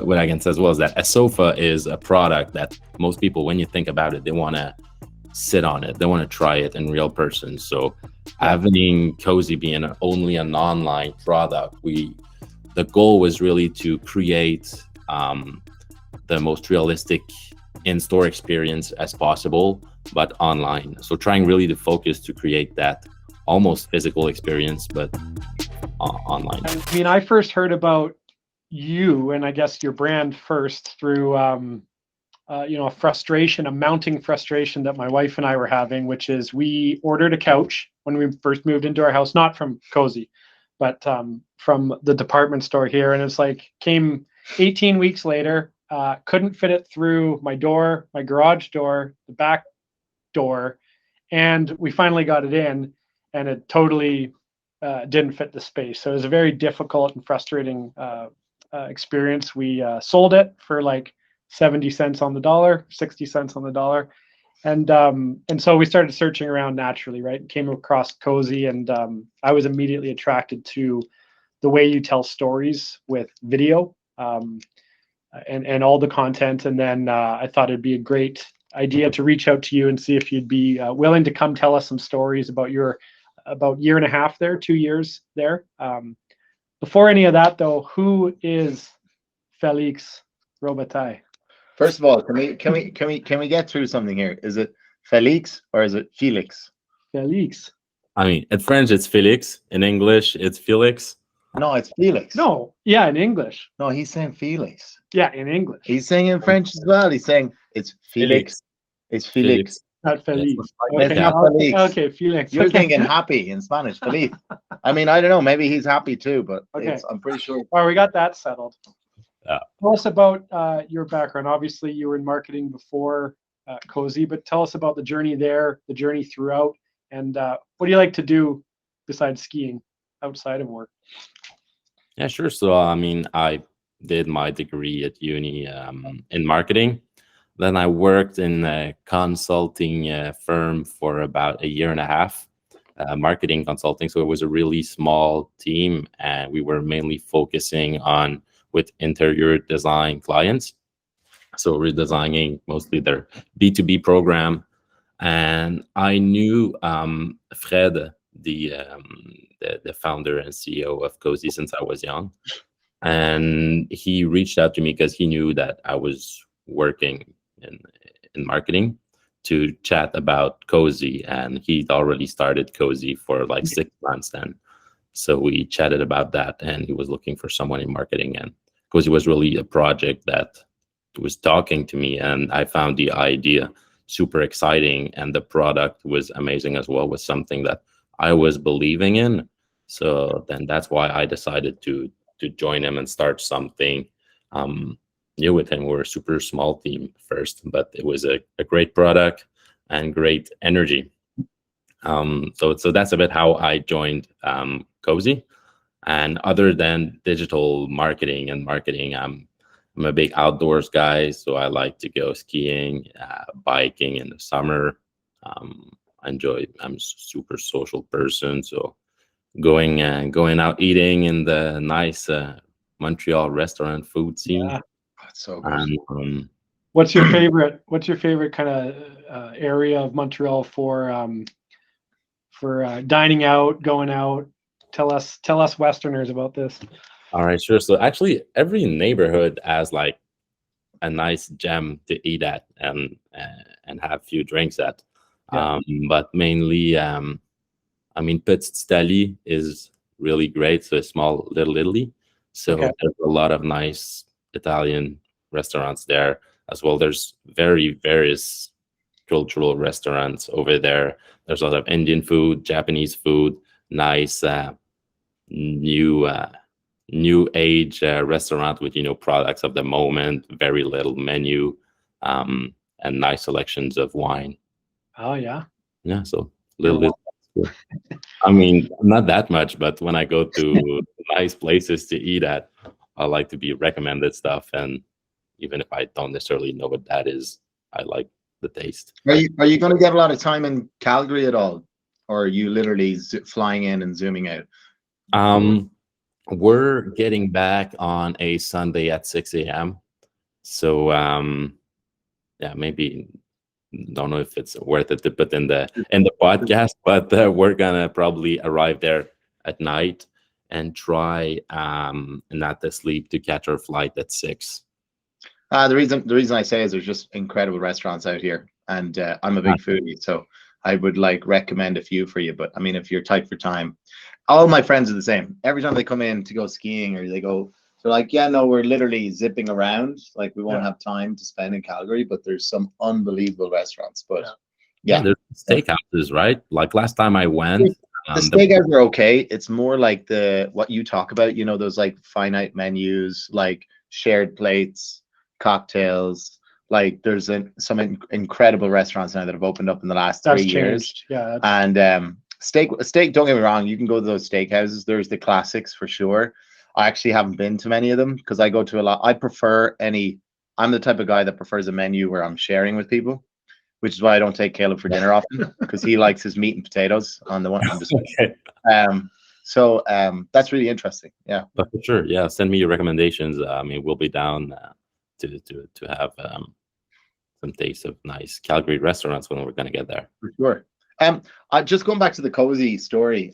what I can say as well is that a sofa is a product that most people, when you think about it, they want to sit on it. They want to try it in real person. So having Cozey being only an online product, the goal was really to create the most realistic in-store experience as possible, but online. So trying really to focus to create that almost physical experience, but online. I mean, I first heard about you and I guess your brand first through a mounting frustration that my wife and I were having, which is we ordered a couch when we first moved into our house, not from Cozey, but from the department store here. And it's like came 18 weeks later, couldn't fit it through my door, my garage door, the back door. And we finally got it in and it totally didn't fit the space. So it was a very difficult and frustrating experience. We sold it for like 70 cents on the dollar, 60 cents on the dollar. And so we started searching around naturally, right? And came across Cozey, and I was immediately attracted to the way you tell stories with video and all the content. And then I thought it'd be a great idea to reach out to you and see if you'd be willing to come tell us some stories about your about year and a half there, 2 years there. Before any of that, though, who is Félix Robitaille? First of all, can we get through something here? Is it Félix or is it Félix? Félix. I mean, in French it's Félix. In English it's Félix. No, it's Félix. No, yeah, in English. No, he's saying Félix. Yeah, in English. He's saying in French as well. He's saying it's Félix. It's Félix. Not Félix. It's Okay, not Félix. okay, Félix. You're Okay. thinking happy in Spanish, Feliz. I mean, I don't know. Maybe he's happy too, but Okay. I'm pretty sure. All right, we got that settled. Yeah. Tell us about your background. Obviously, you were in marketing before Cozey, but tell us about the journey there, the journey throughout, and what do you like to do besides skiing outside of work? Yeah, sure. So, I mean, I did my degree at uni in marketing. Then I worked in a consulting firm for about a year and a half, marketing consulting. So it was a really small team, and we were mainly focusing on with interior design clients. So redesigning mostly their B2B program. And I knew Fred, the founder and CEO of Cozey, since I was young. And he reached out to me because he knew that I was working in marketing to chat about Cozey, and he'd already started Cozey for like 6 months then. So we chatted about that, and he was looking for someone in marketing, and Cozey was really a project that was talking to me, and I found the idea super exciting, and the product was amazing as well, was something that I was believing in. So then that's why I decided to join him and start something new with him. We're a super small team first, but it was a great product and great energy. So that's a bit how I joined Cozey. And other than digital marketing, I'm a big outdoors guy, so I like to go skiing, biking in the summer. I'm a super social person, so going out eating in the nice Montreal restaurant food scene. Yeah. That's so good. What's your favorite kind of area of Montreal for dining out, going out? Tell us Westerners about this. All right, sure. So actually, every neighborhood has like a nice gem to eat at and have a few drinks at. Yeah. But mainly, I mean, Petite Italie is really great. So a small Little Italy. So Okay. there's a lot of nice Italian restaurants there as well. There's various cultural restaurants over there. There's a lot of Indian food, Japanese food, nice new age restaurant with products of the moment, very little menu, and nice selections of wine. Oh yeah. Yeah, so little. I mean, not that much, but when I go to nice places to eat at, I like to be recommended stuff, and even if I don't necessarily know what that is, I like the taste. Are you going to get a lot of time in Calgary at all, or are you literally flying in and zooming out? We're getting back on a Sunday at 6 a.m. So yeah, maybe don't know if it's worth it to put in the podcast, but we're gonna probably arrive there at night and try not to sleep to catch our flight at 6. The reason I say is there's just incredible restaurants out here, and I'm a big foodie, so I would like recommend a few for you. But I mean, if you're tight for time, all my friends are the same. Every time they come in to go skiing or they're like, yeah, no, we're literally zipping around. Like we won't have time to spend in Calgary, but there's some unbelievable restaurants. But yeah, there's steakhouses, right? Like last time I went, the steakhouses are okay. It's more like what you talk about, you know, those like finite menus, like shared plates, cocktails. Like there's some incredible restaurants now that have opened up in the last 3 years. Yeah. And steak, don't get me wrong, you can go to those steakhouses. There's the classics for sure. I actually haven't been to many of them because I go to a lot. I'm the type of guy that prefers a menu where I'm sharing with people, which is why I don't take Caleb for dinner often because he likes his meat and potatoes on the one. I'm just So that's really interesting. Yeah, but for sure. Yeah, send me your recommendations. I mean, we'll be down to have some taste of nice Calgary restaurants when we're gonna get there. For sure. Just going back to the Cozey story.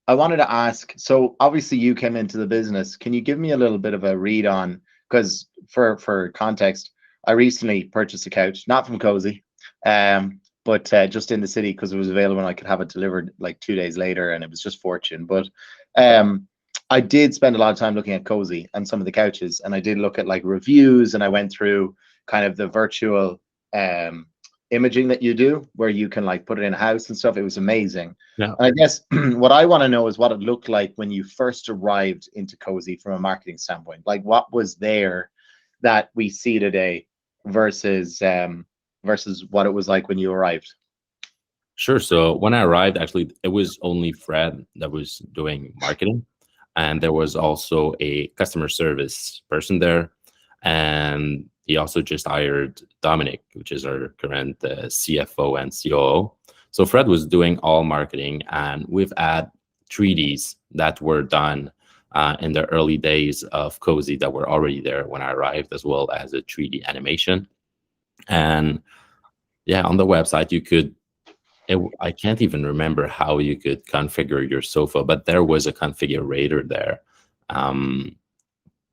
I wanted to ask. So obviously, you came into the business. Can you give me a little bit of a read on? Because for context, I recently purchased a couch, not from Cozey, but just in the city because it was available and I could have it delivered like 2 days later, and it was just fortune. But I did spend a lot of time looking at Cozey and some of the couches, and I did look at like reviews, and I went through kind of the virtual imaging that you do where you can like put it in a house and stuff. It was amazing. Yeah. And I guess what I want to know is what it looked like when you first arrived into Cozey from a marketing standpoint. Like what was there that we see today versus what it was like when you arrived? Sure. So when I arrived, actually, it was only Fred that was doing marketing, and there was also a customer service person there, and he also just hired Dominic, which is our current CFO and COO. So Fred was doing all marketing, and we've had 3Ds that were done in the early days of Cozey that were already there when I arrived, as well as a 3D animation. And yeah, on the website, you could, I can't even remember how you could configure your sofa, but there was a configurator there.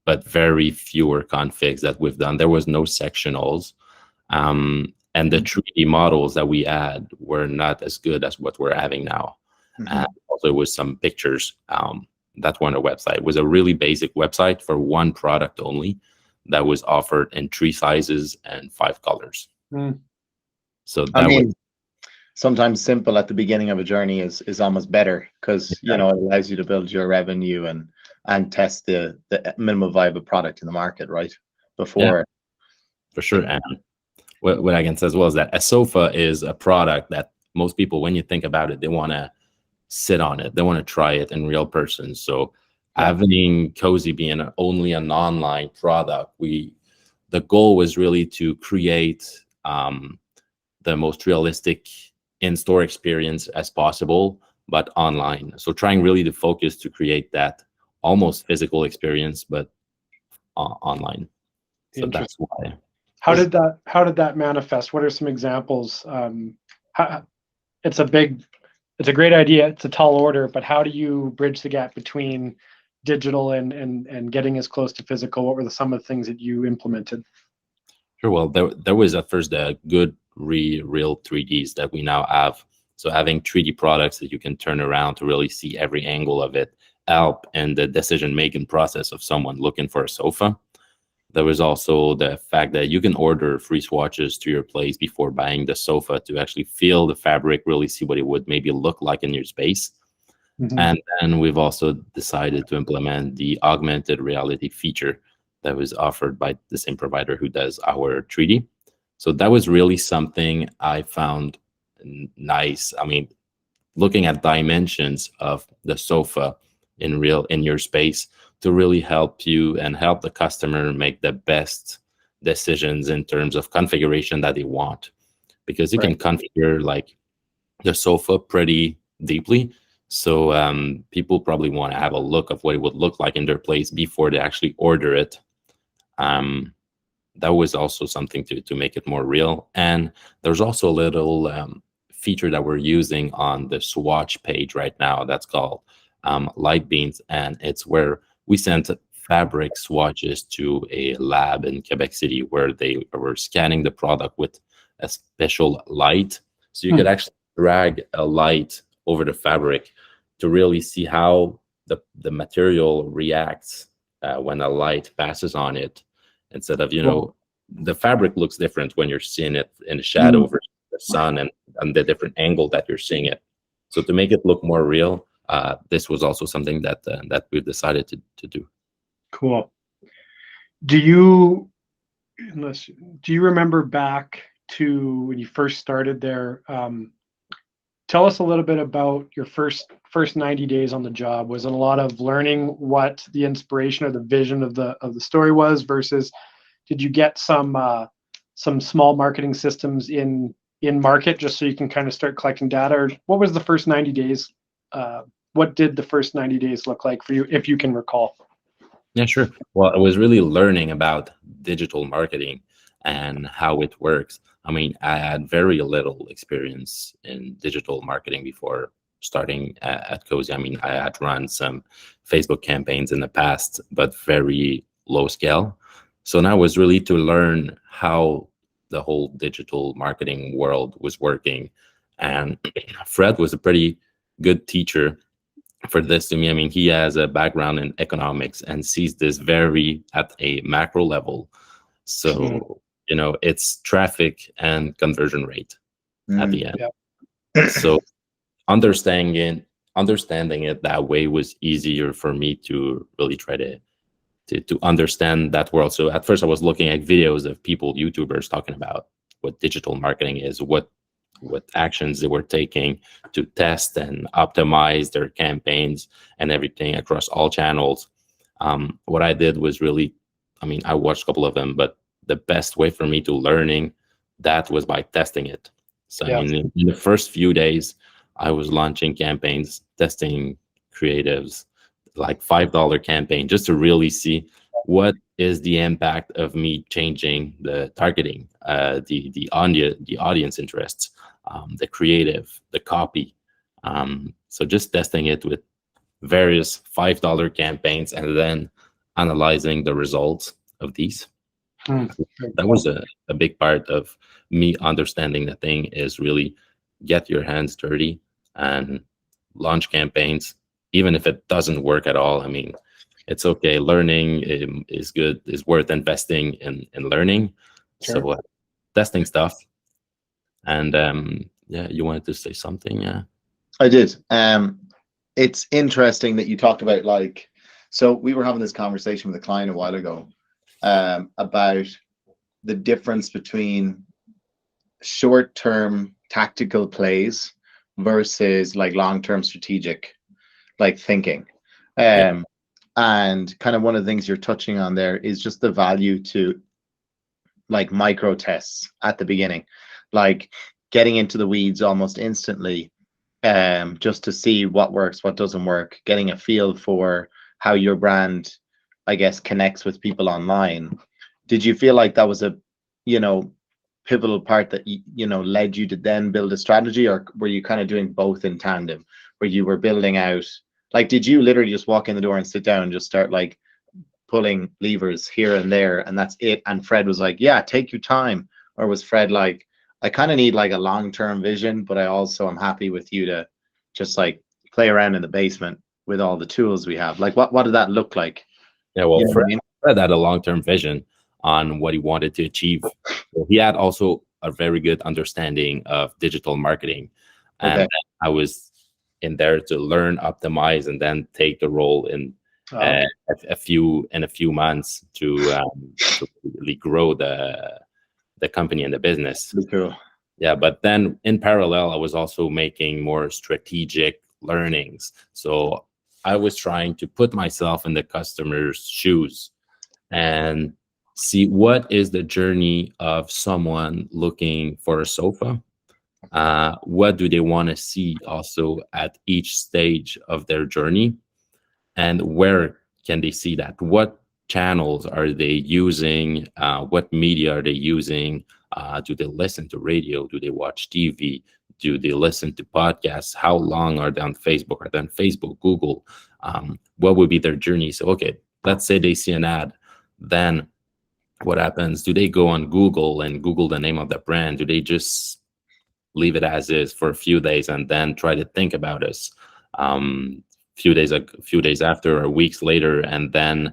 But very fewer configs that we've done. There was no sectionals. And the 3D models that we had were not as good as what we're having now. And also with some pictures that were on the website. It was a really basic website for one product only that was offered in 3 sizes and 5 colors. So that sometimes simple at the beginning of a journey is almost better because you know it allows you to build your revenue and test the minimum viable product in the market, right? Before. For sure. And what I can say as well is that a sofa is a product that most people, when you think about it, they want to sit on it. They want to try it in real person. So having Cozey being only an online product, the goal was really to create the most realistic in-store experience as possible, but online. So trying really to focus to create that almost physical experience, but online. So that's why. How did that manifest? What are some examples? It's a great idea. It's a tall order, but how do you bridge the gap between digital and getting as close to physical? What were some of the things that you implemented? Sure. Well, there was at first a good real 3Ds that we now have. So having 3D products that you can turn around to really see every angle of it help in the decision-making process of someone looking for a sofa. There was also the fact that you can order free swatches to your place before buying the sofa to actually feel the fabric, really see what it would maybe look like in your space. And then we've also decided to implement the augmented reality feature that was offered by the same provider who does our 3D. So that was really something I found nice. I mean, looking at dimensions of the sofa in your space to really help you and help the customer make the best decisions in terms of configuration that they want. Because you can configure like the sofa pretty deeply. So people probably want to have a look of what it would look like in their place before they actually order it. That was also something to make it more real. And there's also a little feature that we're using on the swatch page right now that's called Light Beans, and it's where we sent fabric swatches to a lab in Quebec City where they were scanning the product with a special light. So you could actually drag a light over the fabric to really see how the material reacts when a light passes on it, instead of, the fabric looks different when you're seeing it in the shadow versus the sun and the different angle that you're seeing it. So to make it look more real, this was also something that we've decided to do. Cool. Do you remember back to when you first started there? Tell us a little bit about your first 90 days on the job. Was it a lot of learning what the inspiration or the vision of the story was, versus did you get some small marketing systems in market just so you can kind of start collecting data? Or what was the first 90 days? What did the first 90 days look like for you, if you can recall? Yeah, sure. Well, I was really learning about digital marketing and how it works. I mean, I had very little experience in digital marketing before starting at Cozey. I mean, I had run some Facebook campaigns in the past, but very low scale. So now was really to learn how the whole digital marketing world was working. And Fred was a pretty good teacher for this to me. I mean, he has a background in economics and sees this very at a macro level. So, it's traffic and conversion rate at the end. Yeah. So understanding it that way was easier for me to really try to understand that world. So at first I was looking at videos of YouTubers talking about what digital marketing is, what actions they were taking to test and optimize their campaigns and everything across all channels. What I did was really, I watched a couple of them, but the best way for me to learning that was by testing it. So in the first few days, I was launching campaigns, testing creatives, like $5 campaign, just to really see what is the impact of me changing the targeting, the audience interests, the creative, the copy. So just testing it with various $5 campaigns and then analyzing the results of these. That was a big part of me understanding the thing, is really get your hands dirty and launch campaigns, even if it doesn't work at all. It's okay. Learning is good, is worth investing in learning. Sure. So testing stuff. And you wanted to say something? Yeah, I did. It's interesting that you talked about, so we were having this conversation with a client a while ago about the difference between short-term tactical plays versus long-term strategic thinking. And kind of one of the things you're touching on there is just the value to micro tests at the beginning, getting into the weeds almost instantly, just to see what works, what doesn't work, getting a feel for how your brand, I guess, connects with people online. Did you feel like that was a pivotal part that led you to then build a strategy, or were you kind of doing both in tandem, where you were building out? Did you literally just walk in the door and sit down and just start pulling levers here and there, and that's it? And Fred was like, yeah, take your time? Or was Fred like, I kind of need a long-term vision, but I also am happy with you to just play around in the basement with all the tools we have? What did that look like? Yeah, well, Fred had a long-term vision on what he wanted to achieve. So he had also a very good understanding of digital marketing. And I was in there to learn, optimize, and then take the role in a few months to really grow the company and the business. Cool. Yeah, but then in parallel, I was also making more strategic learnings. So I was trying to put myself in the customer's shoes and see what is the journey of someone looking for a sofa What do they want to see also at each stage of their journey, and where can they see that? What channels are they using? What media are they using? Do they listen to radio? Do they watch TV? Do they listen to podcasts? How long are they on Facebook? Are they on Facebook, Google? What would be their journey? So, okay, let's say they see an ad. Then what happens? Do they go on Google and Google the name of the brand? Do they just leave it as is for a few days and then try to think about us few days after or weeks later, and then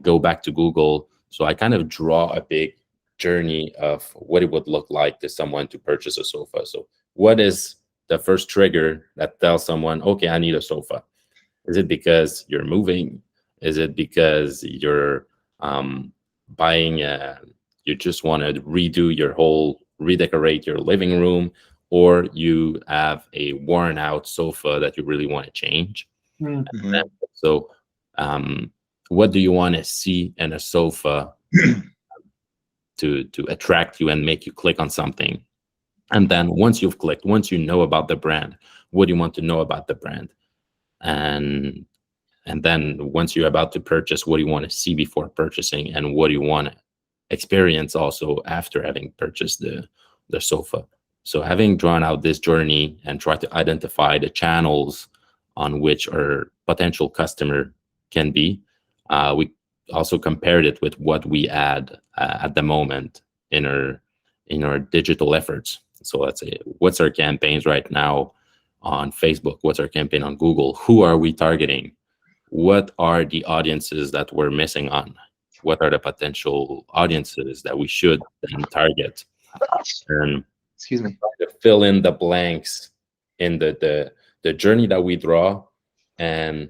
go back to Google? So I kind of draw a big journey of what it would look like to someone to purchase a sofa. So what is the first trigger that tells someone, okay, I need a sofa? Is it because you're moving? Is it because you're buying you just want to redecorate your living room, or you have a worn out sofa that you really want to change? Mm-hmm. So what do you want to see in a sofa to attract you and make you click on something? And then once you've clicked, once you know about the brand, what do you want to know about the brand? And then once you're about to purchase, what do you want to see before purchasing, and what do you want to experience also after having purchased the sofa? So having drawn out this journey and try to identify the channels on which our potential customer can be, we also compared it with what we add at the moment in our digital efforts. So let's say, what's our campaigns right now on Facebook? What's our campaign on Google? Who are we targeting? What are the audiences that we're missing on? What are the potential audiences that we should then target? And excuse me, to fill in the blanks in the journey that we draw and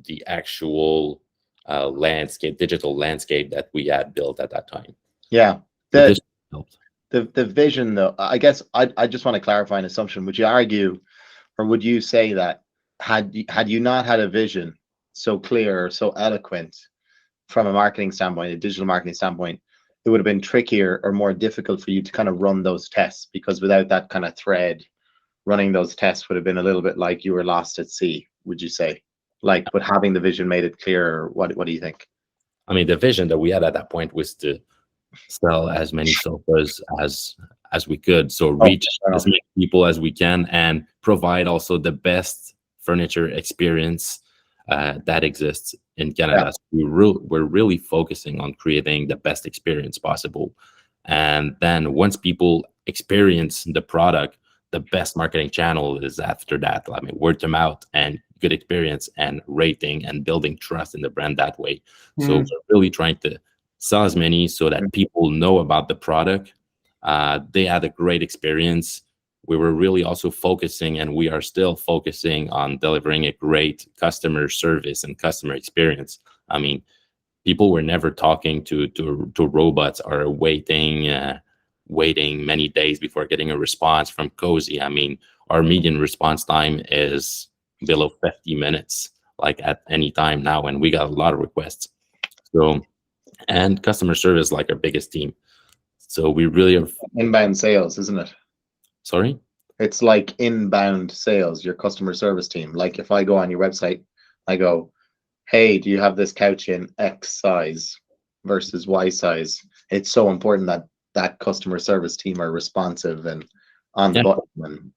the actual digital landscape that we had built at that time. Yeah. This helped. The vision, though, I guess I just want to clarify an assumption. Would you argue, or would you say that had you not had a vision so clear or so eloquent from a marketing standpoint, a digital marketing standpoint, it would have been trickier or more difficult for you to kind of run those tests? Because without that kind of thread, running those tests would have been a little bit like you were lost at sea, would you say? Like, but having the vision made it clearer. What do you think? I mean, the vision that we had at that point was to sell as many sofas as we could, so reach as many people as we can and provide also the best furniture experience that exists in Canada. So we're really focusing on creating the best experience possible, and then once people experience the product, the best marketing channel is after that. I mean, word of mouth and good experience and rating and building trust in the brand that way. So we're really trying to sell as many so that people know about the product. They had a great experience. We were really also focusing, and we are still focusing on delivering a great customer service and customer experience. I mean, people were never talking to robots or waiting many days before getting a response from Cozey. I mean, our median response time is below 50 minutes, like at any time now, and we got a lot of requests. So, and customer service, like our biggest team. So we really are inbound sales, isn't it? Sorry? It's like inbound sales, your customer service team. Like if I go on your website, I go, hey, do you have this couch in X size versus Y size? It's so important that that customer service team are responsive and on the button.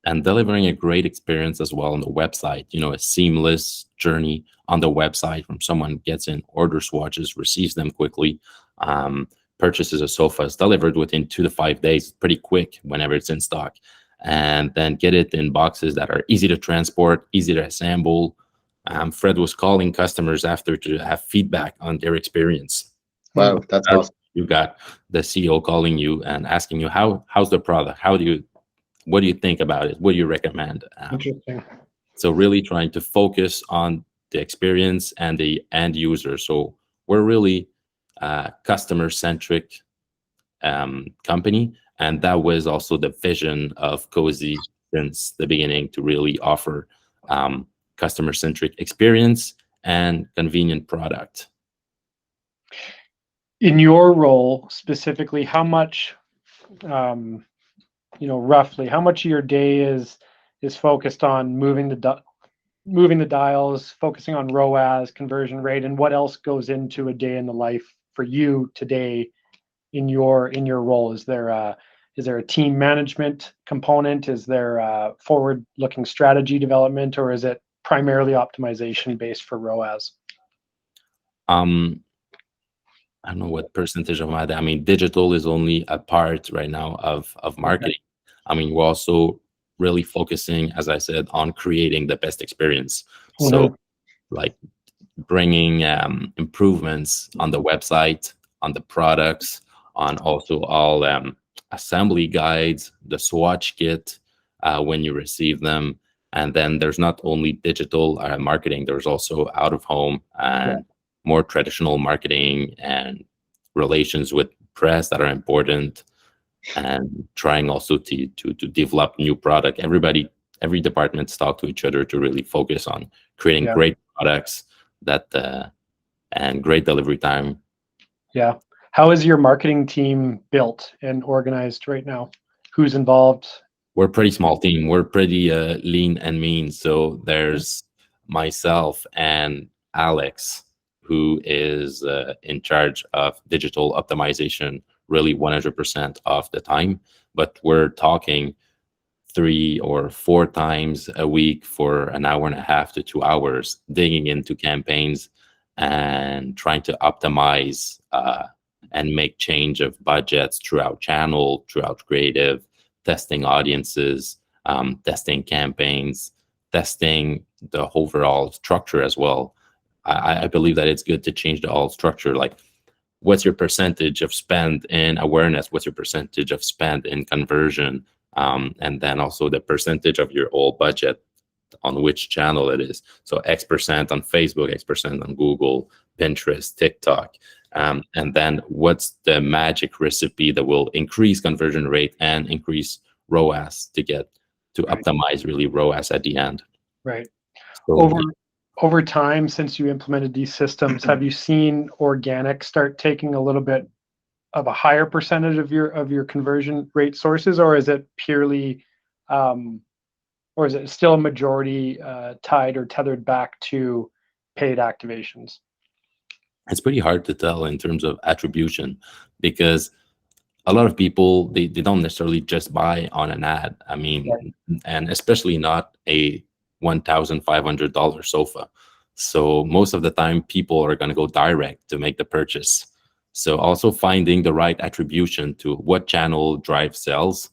And delivering a great experience as well on the website, a seamless journey on the website from someone gets in, orders swatches, receives them quickly, purchases a sofa, is delivered within 2 to 5 days, pretty quick whenever it's in stock, and then get it in boxes that are easy to transport, easy to assemble. Fred was calling customers after to have feedback on their experience. Wow, that's awesome. You got the CEO calling you and asking you, how's the product? What do you think about it? What do you recommend? Interesting. So really trying to focus on the experience and the end user. So we're really a customer-centric company. And that was also the vision of Cozey since the beginning, to really offer customer-centric experience and convenient product. In your role specifically, how much roughly how much of your day is focused on moving the dials, focusing on ROAS, conversion rate, and what else goes into a day in the life for you today in your role? Is there a team management component? Is there a forward-looking strategy development, or is it primarily optimization based for ROAS? I don't know what percentage of my day. I mean, digital is only a part right now of marketing. I mean, we're also really focusing, as I said, on creating the best experience. So like bringing improvements on the website, on the products, on also all assembly guides, the swatch kit when you receive them. And then there's not only digital marketing, there's also out of home and more traditional marketing and relations with press that are important, and trying also to develop new product. Every department talk to each other to really focus on creating great products that and great delivery time. Yeah. How is your marketing team built and organized right now? Who's involved? We're a pretty small team. We're pretty lean and mean. So there's myself and Alex, who is in charge of digital optimization really 100% of the time. But we're talking 3 or 4 times a week for an hour and a half to 2 hours, digging into campaigns and trying to optimize and make change of budgets throughout channel, throughout creative, testing audiences, testing campaigns, testing the overall structure as well. I believe that it's good to change the whole structure. Like, what's your percentage of spend in awareness? What's your percentage of spend in conversion? And then also the percentage of your whole budget on which channel it is. So X% on Facebook, X% on Google, Pinterest, TikTok. And then what's the magic recipe that will increase conversion rate and increase ROAS to get to optimize really ROAS at the end. Right. So, Over time, since you implemented these systems, have you seen organic start taking a little bit of a higher percentage of your conversion rate sources, or is it purely, or is it still a majority tied or tethered back to paid activations? it's pretty hard to tell in terms of attribution, because a lot of people, they don't necessarily just buy on an ad. I mean, and especially not a $1,500 sofa. So most of the time people are going to go direct to make the purchase. So also finding the right attribution to what channel drives sales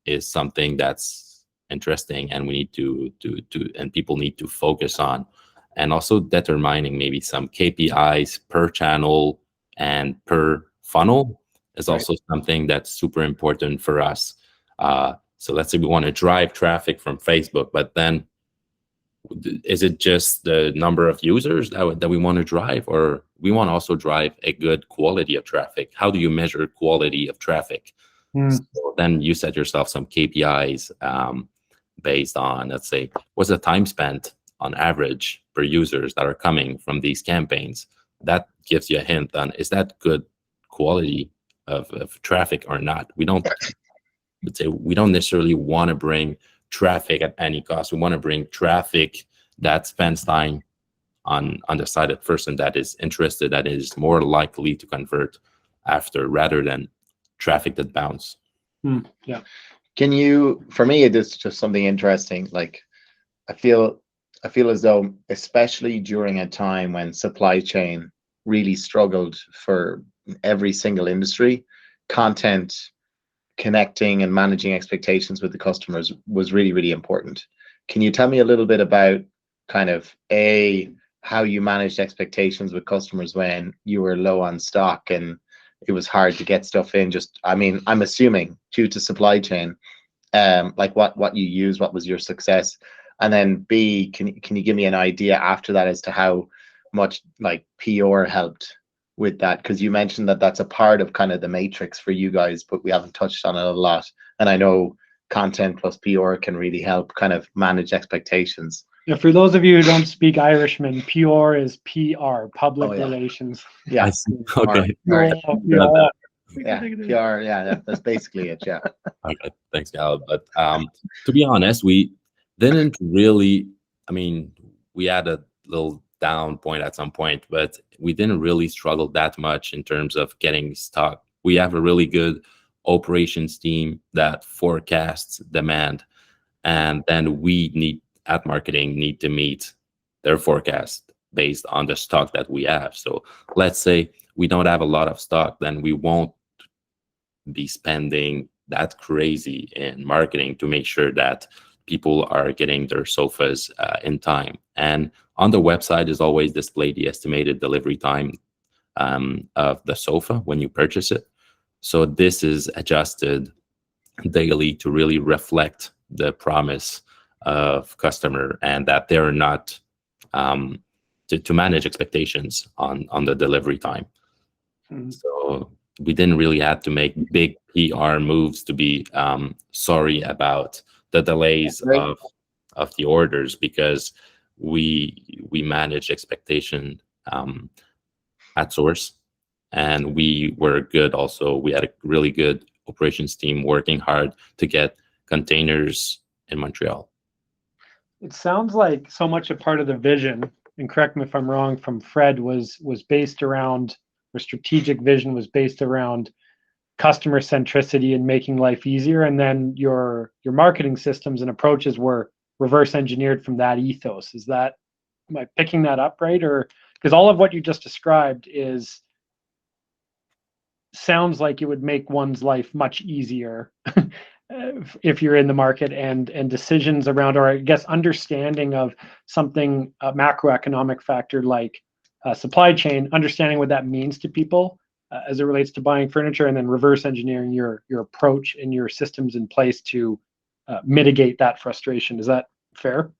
is something that's interesting, and we need to and people need to focus on. And also determining maybe some KPIs per channel and per funnel is also something that's super important for us. So let's say we want to drive traffic from Facebook, but then is it just the number of users that we want to drive, or we want to also drive a good quality of traffic? How do you measure quality of traffic? So then you set yourself some KPIs based on, let's say, what's the time spent on average per users that are coming from these campaigns. That gives you a hint on, is that good quality of traffic or not? We don't necessarily want to bring traffic at any cost. We want to bring traffic that spends time on the side of the person that is interested, that is more likely to convert after, rather than traffic that bounce. Yeah. Can you, for me, it is just something interesting. Like, I feel as though, especially during a time when supply chain really struggled for every single industry, content, connecting and managing expectations with the customers was really, really important. Can you tell me a little bit about kind of how you managed expectations with customers when you were low on stock and it was hard to get stuff in? I mean, I'm assuming due to supply chain, like what you used, what was your success? And then B, can you give me an idea after that as to how much like PR helped with that? Because you mentioned that that's a part of kind of the matrix for you guys, but we haven't touched on it a lot. And I know content plus PR can really help kind of manage expectations. Yeah, for those of you who don't speak Irishman, PR is PR, public relations. Yeah. Okay. Yeah. Yeah, PR. Yeah, that's basically it. Yeah. Okay, thanks, Gal. But to be honest, we didn't really. I mean, we had a little down point at some point, but we didn't really struggle that much in terms of getting stock. We have a really good operations team that forecasts demand, and then we need at marketing need to meet their forecast based on the stock that we have. So let's say we don't have a lot of stock, then we won't be spending that crazy in marketing to make sure that people are getting their sofas in time. And on the website is always displayed the estimated delivery time of the sofa when you purchase it. So this is adjusted daily to really reflect the promise of customer, and that they're not to manage expectations on the delivery time. So we didn't really have to make big PR moves to be sorry about the delays of the orders, because we manage expectation at source, and we were good. Also, we had a really good operations team working hard to get containers in Montreal. It sounds like so much a part of the vision, and correct me if I'm wrong, from Fred was based around, or strategic vision was based around customer centricity and making life easier, and then your marketing systems and approaches were reverse engineered from that ethos. Is that, am I picking that up right? Or because all of what you just described sounds like it would make one's life much easier if you're in the market, and decisions around, or I guess understanding of something, a macroeconomic factor like supply chain, understanding what that means to people as it relates to buying furniture, and then reverse engineering your approach and your systems in place to mitigate that frustration. Is that fair?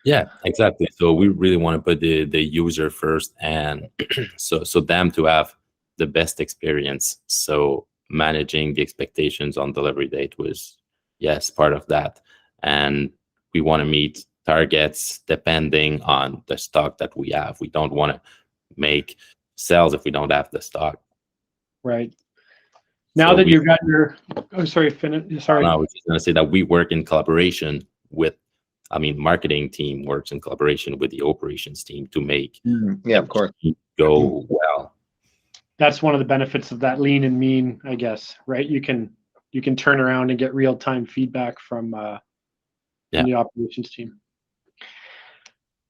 Yeah, exactly. So we really want to put the user first, and so them to have the best experience. So managing the expectations on delivery date was, yes, part of that. And we want to meet targets depending on the stock that we have. We don't want to make sales if we don't have the stock. Right. Now that you've got your, oh, sorry, sorry. No, I was just going to say that we work in collaboration with, marketing team works in collaboration with the operations team to make yeah, of course, go well. That's one of the benefits of that lean and mean, I guess, right? You can turn around and get real-time feedback from the operations team.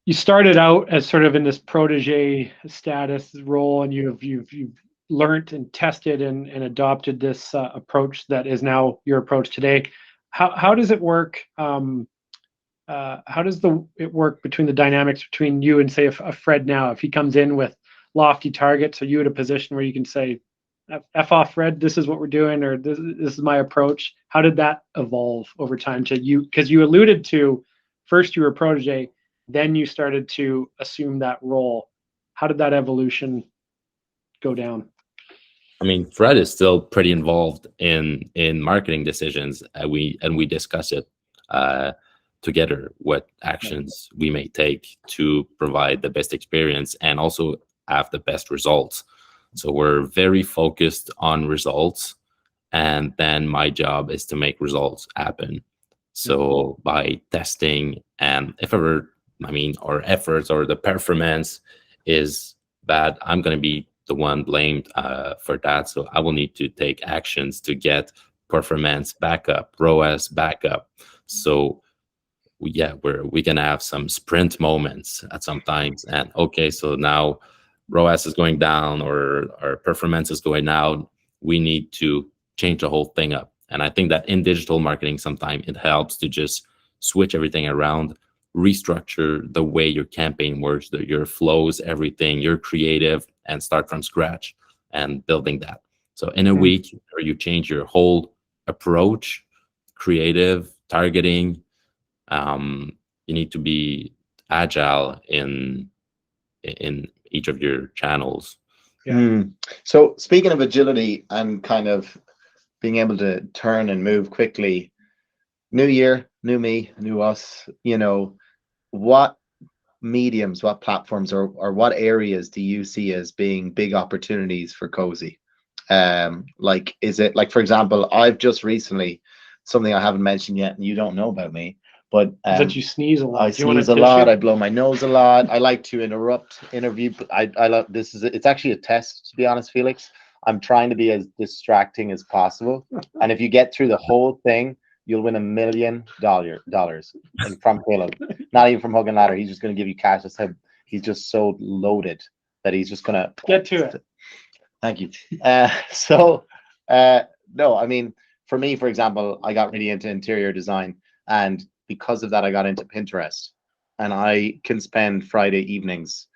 You started out as sort of in this protege status role, and you've learned and tested and adopted this approach that is now your approach today. How does it work? How does it work between the dynamics between you and, say, a Fred now? If he comes in with lofty targets, are you at a position where you can say, F off, Fred, this is what we're doing, or this is my approach? How did that evolve over time to you? Because you alluded to, first you were a protege, then you started to assume that role. How did that evolution go down? Fred is still pretty involved in marketing decisions. We discuss it together, what actions we may take to provide the best experience and also have the best results. So we're very focused on results, and then my job is to make results happen. So by testing, and if ever, our efforts or the performance is bad, I'm going to be the one blamed for that. So I will need to take actions to get performance back up, ROAS back up. So we can have some sprint moments at some times, and okay, so now ROAS is going down or our performance is going down. We need to change the whole thing up. And I think that in digital marketing, sometimes it helps to just switch everything around, restructure the way your campaign works, your flows, everything, your creative, and start from scratch and building that. So in a week, or you change your whole approach, creative, targeting. You need to be agile in each of your channels. So speaking of agility and kind of being able to turn and move quickly, new year, new me, new us, what mediums, what platforms, or what areas do you see as being big opportunities for Cozey? Like, is it like, for example, I've just recently, something I haven't mentioned yet and you don't know about me, but Is that you sneeze a lot? I Do you want sneeze a tissue? lot. I blow my nose a lot. I like to interrupt interview. I love this. It's actually a test, to be honest, Felix. I'm trying to be as distracting as possible. And if you get through the whole thing, you'll win $1 million and from Caleb. Not even from Hug and Ladder. He's just going to give you cash. That's how he's just so loaded that he's just going to Get to it. Thank you. No, I mean, for me, for example, I got really into interior design, and because of that, I got into Pinterest, and I can spend Friday evenings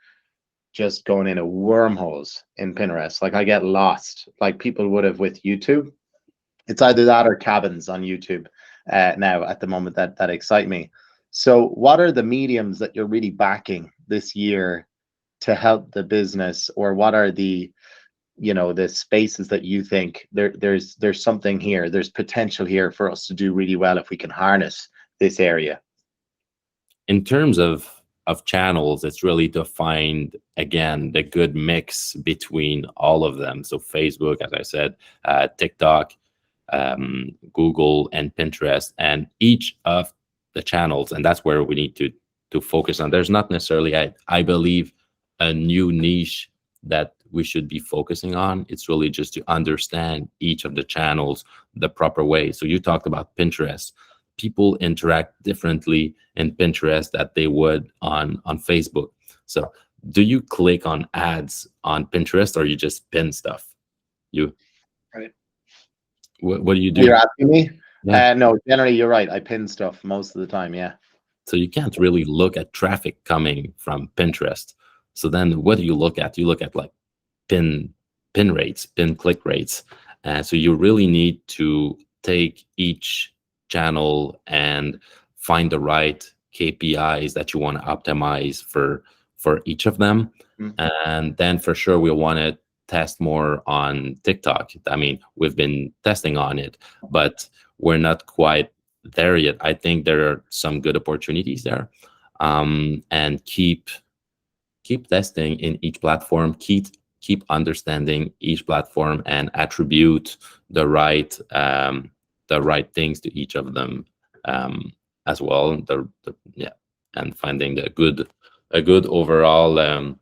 just going into wormholes in Pinterest. Like, I get lost, like people would have with YouTube. It's either that or cabins on YouTube now at the moment that excite me. So what are the mediums that you're really backing this year to help the business, or what are the the spaces that you think there's something here, there's potential here for us to do really well if we can harness this area? In terms of channels, it's really to find, again, the good mix between all of them. So Facebook, as I said, TikTok, Google, and Pinterest, and each of the channels, and that's where we need to focus on. There's not necessarily, I believe, a new niche that we should be focusing on. It's really just to understand each of the channels the proper way. So you talked about Pinterest. People interact differently in Pinterest that they would on Facebook. So do you click on ads on Pinterest, or you just pin stuff? Right. What do you do? You're asking me? Yeah. No, generally you're right. I pin stuff most of the time. Yeah. So you can't really look at traffic coming from Pinterest. So then what do you look at? You look at like pin rates, pin click rates. So you really need to take each channel and find the right KPIs that you want to optimize for each of them. Mm-hmm. And then for sure we'll want to test more on TikTok. I mean, we've been testing on it, but we're not quite there yet. I think there are some good opportunities there. And keep testing in each platform, keep understanding each platform, and attribute the right things to each of them as well. And finding a good overall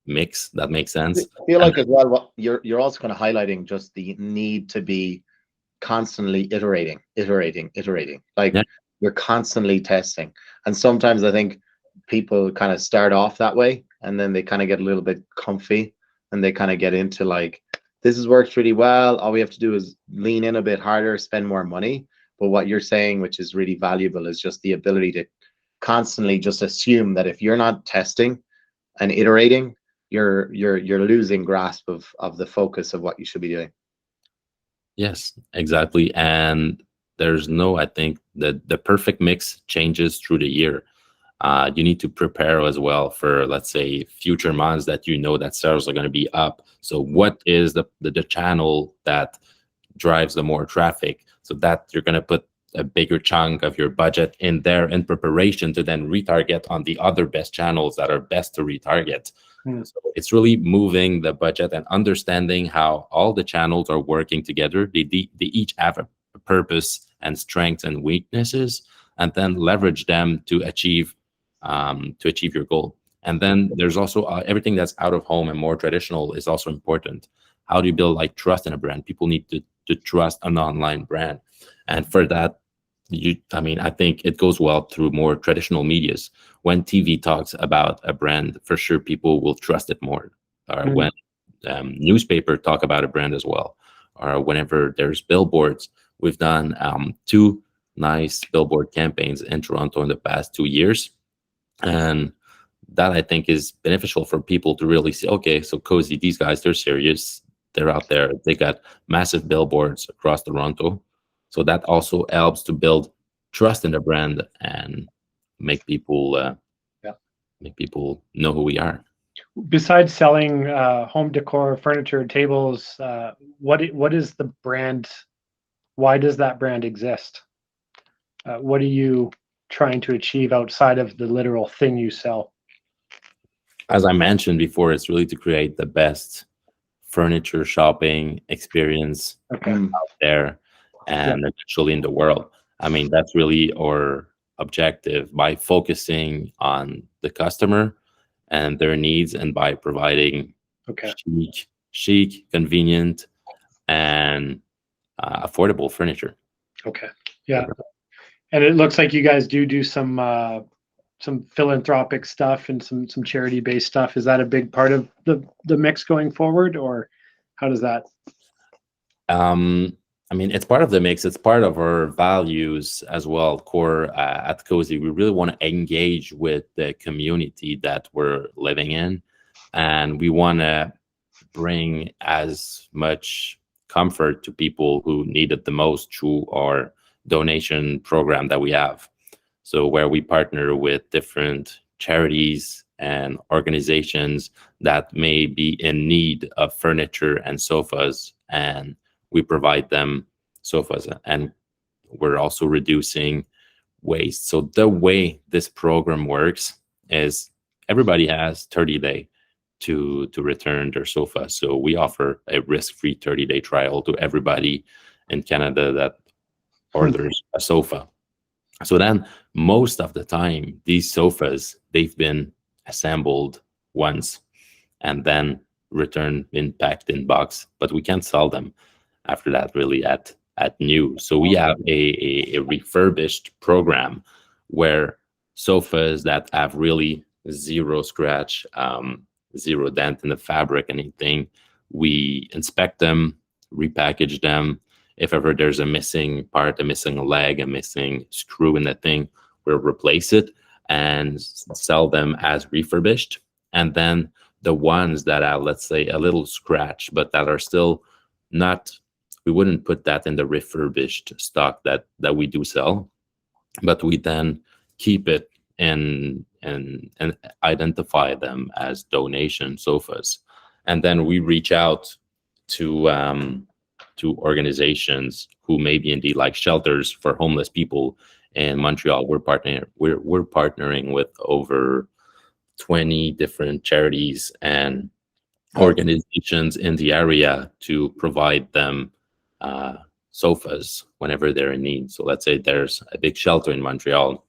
mix that makes sense. I feel like as well, what you're also kind of highlighting just the need to be constantly iterating. Like, Yeah. you're constantly testing, and sometimes I think people kind of start off that way, and then they kind of get a little bit comfy, and they kind of get into like, this has worked really well. All we have to do is lean in a bit harder, spend more money. But what you're saying, which is really valuable, is just the ability to constantly just assume that if you're not testing and iterating, you're losing grasp of the focus of what you should be doing. Yes, exactly. And there's I think that the perfect mix changes through the year. You need to prepare as well for, let's say, future months that that sales are going to be up. So what is the channel that drives the more traffic, so that you're going to put a bigger chunk of your budget in there in preparation to then retarget on the other best channels that are best to retarget. So it's really moving the budget and understanding how all the channels are working together. They each have a purpose and strengths and weaknesses, and then leverage them to achieve your goal. And then there's also everything that's out of home and more traditional is also important. How do you build like trust in a brand? People need to trust an online brand, and for that, I think it goes well through more traditional medias. When TV talks about a brand, for sure people will trust it more. Or when newspaper talk about a brand as well, or whenever there's billboards. We've done 2 nice billboard campaigns in Toronto in the past 2 years, and that I think is beneficial for people to really see, okay, so Cozey, these guys, they're serious, they're out there, they got massive billboards across Toronto. So that also helps to build trust in the brand and make people know who we are. Besides selling home decor, furniture, tables, what is the brand? Why does that brand exist? What are you trying to achieve outside of the literal thing you sell? As I mentioned before, it's really to create the best furniture shopping experience Okay. out there and actually in the world. I mean, that's really our objective by focusing on the customer and their needs, and by providing Okay. chic, convenient, and affordable furniture. Okay. Yeah. And it looks like you guys do some philanthropic stuff and some charity based stuff. Is that a big part of the mix going forward, or how does that? I mean, it's part of the mix. It's part of our values as well. Core at Cozey, we really want to engage with the community that we're living in, and we want to bring as much comfort to people who need it the most through our donation program that we have. So where we partner with different charities and organizations that may be in need of furniture and sofas, and we provide them sofas, and we're also reducing waste. So the way this program works is everybody has 30 days to return their sofa. So we offer a risk-free 30-day trial to everybody in Canada that orders a sofa. So then most of the time, these sofas, they've been assembled once and then returned in packed in box, but we can't sell them after that really at new. So we have a refurbished program where sofas that have really zero scratch, zero dent in the fabric, anything, we inspect them, repackage them. If ever there's a missing part, a missing leg, a missing screw in the thing, we'll replace it and sell them as refurbished. And then the ones that have, let's say, a little scratch, but that are still not, we wouldn't put that in the refurbished stock that we do sell, but we then keep it and identify them as donation sofas. And then we reach out to organizations who may be indeed like shelters for homeless people in Montreal. We're partnering with over 20 different charities and organizations in the area to provide them sofas whenever they're in need. So let's say there's a big shelter in Montreal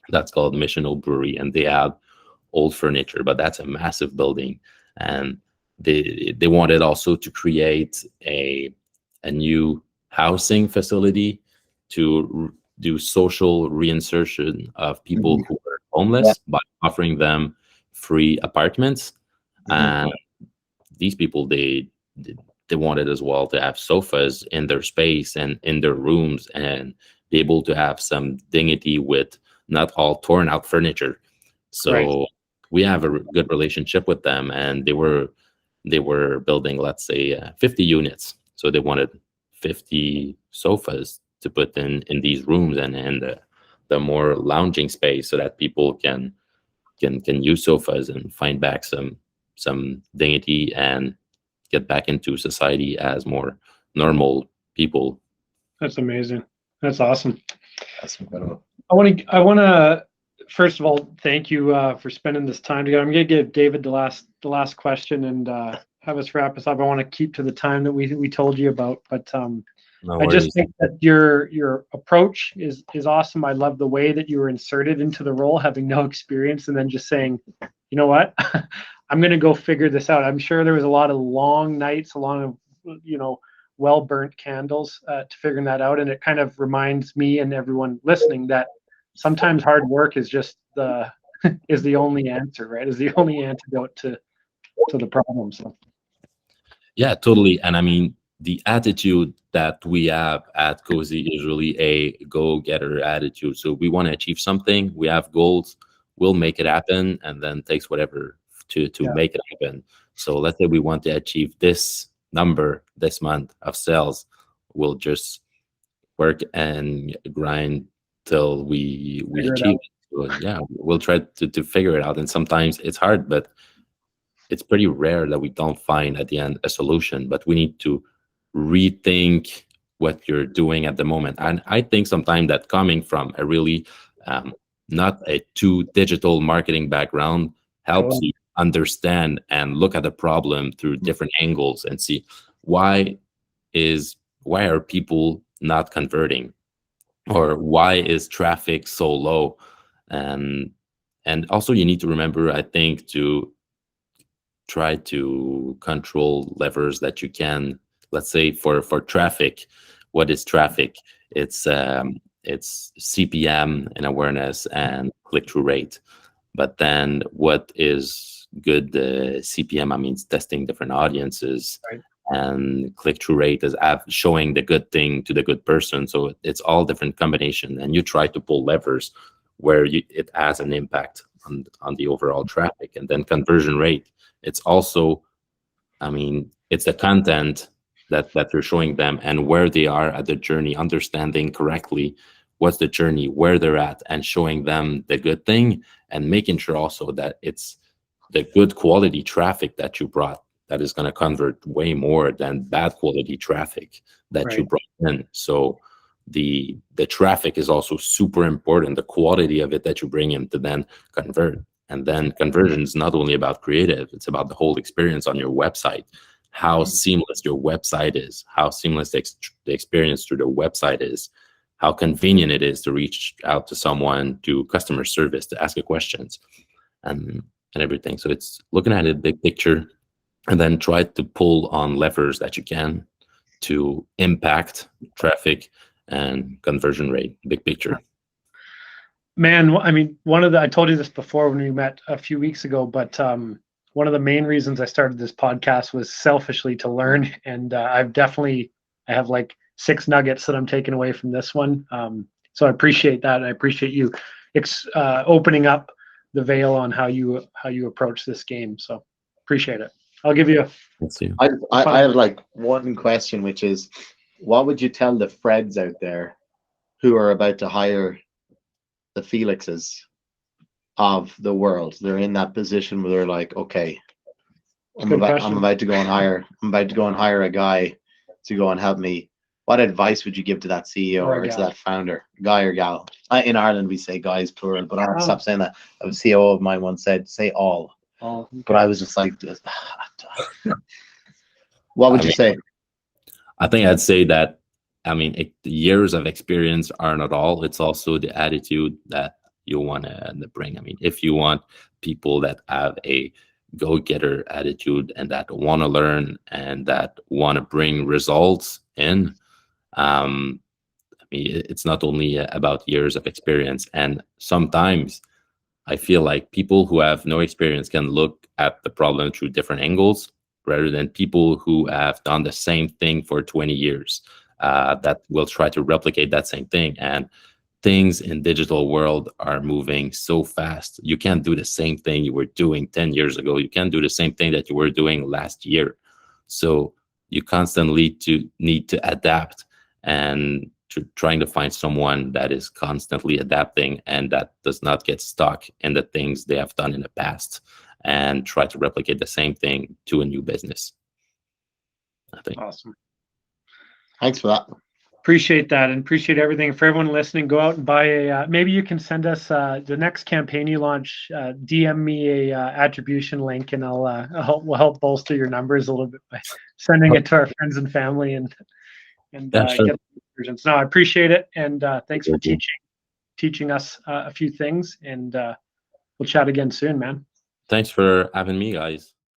that's called Missional Brewery, and they have old furniture, but that's a massive building, and they wanted also to create a new housing facility to do social reinsertion of people who are homeless by offering them free apartments. And these people, they wanted as well to have sofas in their space and in their rooms and be able to have some dignity with not all torn out furniture. So we have a good relationship with them, and they were building, let's say, 50 units. So they wanted 50 sofas to put in these rooms and in the more lounging space, so that people can use sofas and find back some dignity and get back into society as more normal people. That's amazing. That's awesome. That's incredible. I want to first of all thank you for spending this time together. I'm going to give David the last question and have us wrap us up. I want to keep to the time that we told you about, but I just think that your approach is awesome. I love the way that you were inserted into the role, having no experience, and then just saying, you know what, I'm going to go figure this out. I'm sure there was a lot of long nights, a lot of well burnt candles to figuring that out, and it kind of reminds me and everyone listening that sometimes hard work is just is the only answer, right? Is the only antidote to the problem. So. Yeah, totally. And I mean, the attitude that we have at Cozey is really a go-getter attitude. So we want to achieve something. We have goals. We'll make it happen, and then takes whatever to make it happen. So let's say we want to achieve this number this month of sales. We'll just work and grind till we achieve it. So, yeah, we'll try to figure it out. And sometimes it's hard, but it's pretty rare that we don't find at the end a solution. But we need to rethink what you're doing at the moment. And I think sometimes that coming from a really not a too digital marketing background helps you understand and look at the problem through different angles and see why are people not converting, or why is traffic so low. And also you need to remember, I think, to try to control levers that you can. Let's say for traffic, what is traffic? It's CPM and awareness and click-through rate. But then what is good CPM? I mean, testing different audiences. Right. And click-through rate is showing the good thing to the good person. So it's all different combination, and you try to pull levers where it has an impact on the overall traffic. And then conversion rate, it's also, I mean, it's the content that you're showing them and where they are at the journey, understanding correctly what's the journey, where they're at, and showing them the good thing, and making sure also that it's the good quality traffic that you brought that is going to convert way more than bad quality traffic that you brought in. So the traffic is also super important, the quality of it that you bring in to then convert. And then conversion is not only about creative, it's about the whole experience on your website, how seamless your website is, how seamless the experience through the website is, how convenient it is to reach out to someone, to customer service, to ask questions, and everything. So it's looking at it big picture, and then try to pull on levers that you can to impact traffic and conversion rate, big picture. Man, I mean, I told you this before when we met a few weeks ago, but one of the main reasons I started this podcast was selfishly to learn. And I have like 6 nuggets that I'm taking away from this one. So I appreciate that. I appreciate you opening up the veil on how you approach this game. So appreciate it. I'll give you I have like one question, which is, what would you tell the Freds out there who are about to hire the Felixes of the world? They're in that position where they're like, okay, I'm about to go and hire a guy to go and help me. What advice would you give to that CEO or to that founder, guy or gal? In Ireland, we say guys plural, but I stop saying that. A CEO of mine once said, say all. But I was just like, what would you say? I think I'd say that, I mean, years of experience are not all. It's also the attitude that you want to bring. I mean, if you want people that have a go-getter attitude and that want to learn and that want to bring results in, I mean, it's not only about years of experience. And sometimes I feel like people who have no experience can look at the problem through different angles, rather than people who have done the same thing for 20 years that will try to replicate that same thing. And things in digital world are moving so fast. You can't do the same thing you were doing 10 years ago. You can't do the same thing that you were doing last year. So you constantly need to adapt, and trying to find someone that is constantly adapting and that does not get stuck in the things they have done in the past and try to replicate the same thing to a new business, I think. Awesome. Thanks for that. Appreciate that, and appreciate everything. For everyone listening, go out and buy maybe you can send us the next campaign you launch, DM me a attribution link, and we'll help bolster your numbers a little bit by sending it to our friends and family and sure. get the versions. No, I appreciate it, and thanks for teaching us a few things, and we'll chat again soon, man. Thanks for having me, guys.